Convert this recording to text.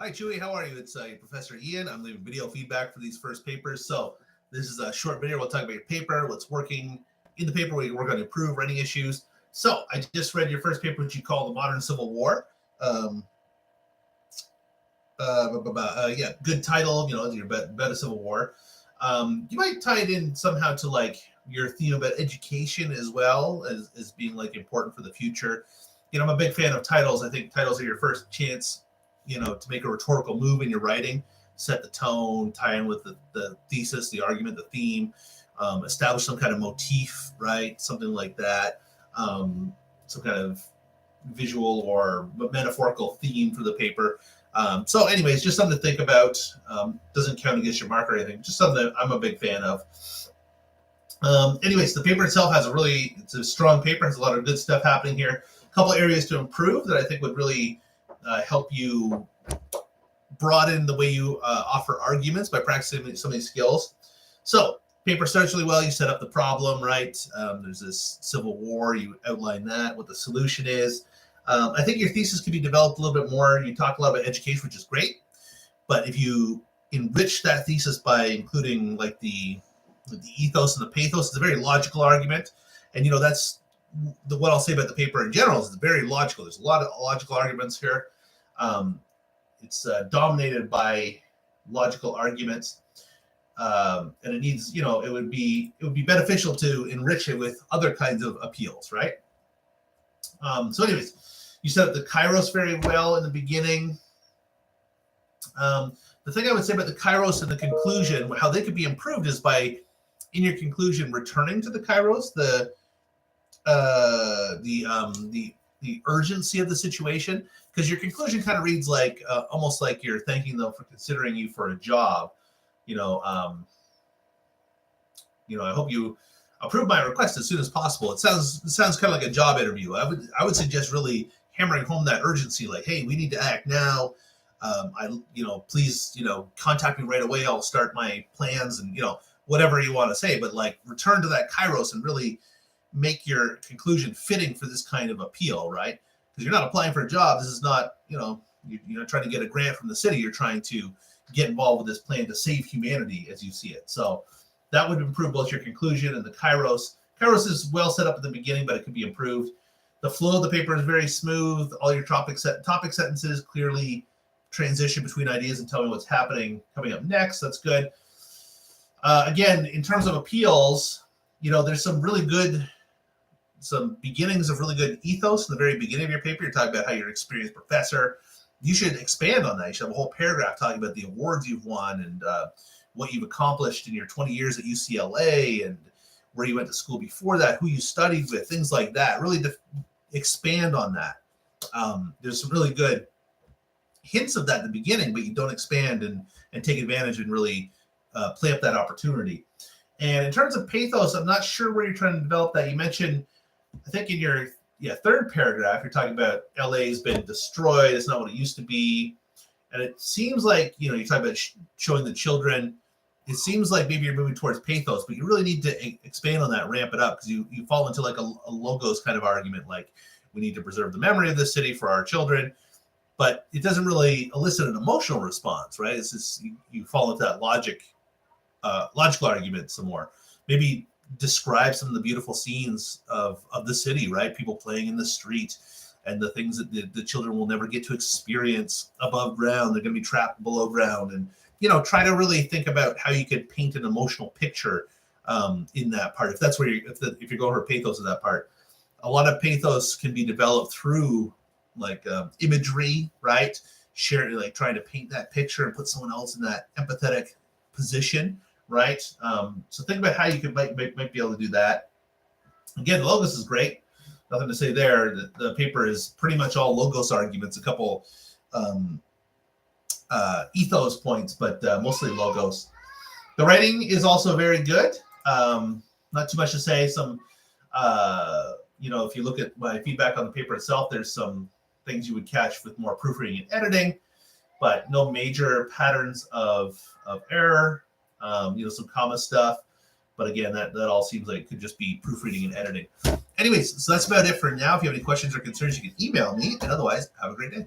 Hi, Chewy. How are you? It's Professor Ian. I'm leaving video feedback for these first papers. So this is a short video. We'll talk about your paper, what's working in the paper, where you work on improve writing issues. So I just read your first paper, which you call The Modern Civil War. Yeah, good title, your better Civil War. You might tie it in somehow to like your theme about education as well as being like important for the future. I'm a big fan of titles. I think titles are your first chance to make a rhetorical move in your writing, set the tone, tie in with the thesis, the argument, the theme, establish some kind of motif, right? Something like that. Some kind of visual or metaphorical theme for the paper. So anyways, just something to think about. Doesn't count against your mark or anything. Just something that I'm a big fan of. Anyways, the paper itself it's a strong paper, has a lot of good stuff happening here. A couple areas to improve that I think would really help you broaden the way you offer arguments by practicing some of these skills. So paper starts really well. You set up the problem, right? There's this civil war. You outline that, what the solution is. I think your thesis could be developed a little bit more. You talk a lot about education, which is great. But if you enrich that thesis by including like the ethos and the pathos, it's a very logical argument. And, that's what I'll say about the paper in general is it's very logical. There's a lot of logical arguments here. It's dominated by logical arguments. And it needs, it would be beneficial to enrich it with other kinds of appeals, right? So anyways, you set up the kairos very well in the beginning. The thing I would say about the kairos and the conclusion, how they could be improved is by, in your conclusion, returning to the kairos, the urgency of the situation, because your conclusion kind of reads like almost like you're thanking them for considering you for a job. I hope you approve my request as soon as possible. It sounds kind of like a job interview. I would suggest really hammering home that urgency, like, hey, we need to act now. Please, contact me right away. I'll start my plans and, whatever you want to say, but like return to that kairos and really make your conclusion fitting for this kind of appeal, right? Because you're not applying for a job. This is not, you're not trying to get a grant from the city. You're trying to get involved with this plan to save humanity as you see it. So that would improve both your conclusion and the kairos. Kairos is well set up at the beginning, but it could be improved. The flow of the paper is very smooth. All your topic sentences clearly transition between ideas and tell me what's happening coming up next. That's good. Again, in terms of appeals, there's some beginnings of really good ethos in the very beginning of your paper. You're talking about how you're an experienced professor. You should expand on that. You should have a whole paragraph talking about the awards you've won and what you've accomplished in your 20 years at UCLA and where you went to school before that, who you studied with, things like that. Really expand on that. There's some really good hints of that in the beginning, but you don't expand and take advantage and really play up that opportunity. And in terms of pathos, I'm not sure where you're trying to develop that. You mentioned, I think in your third paragraph, you're talking about LA's been destroyed. It's not what it used to be. And it seems like, you talk about showing the children. It seems like maybe you're moving towards pathos, but you really need to expand on that, ramp it up, because you fall into like a logos kind of argument, like we need to preserve the memory of the city for our children. But it doesn't really elicit an emotional response, right? It's just you fall into that logical argument some more. Maybe describe some of the beautiful scenes of the city, right? People playing in the street and the things that the children will never get to experience above ground. They're going to be trapped below ground. And, try to really think about how you could paint an emotional picture in that part. If that's where if you're going for pathos in that part, a lot of pathos can be developed through like imagery, right? Sharing, like trying to paint that picture and put someone else in that empathetic position, right? So think about how you might be able to do that. Again, logos is great. Nothing to say there. The paper is pretty much all logos arguments, a couple ethos points, but mostly logos. The writing is also very good. Not too much to say. Some, if you look at my feedback on the paper itself, there's some things you would catch with more proofreading and editing, but no major patterns of error. Some comma stuff, but again, that all seems like it could just be proofreading and editing. Anyways, so that's about it for now. If you have any questions or concerns, you can email me, and otherwise, have a great day.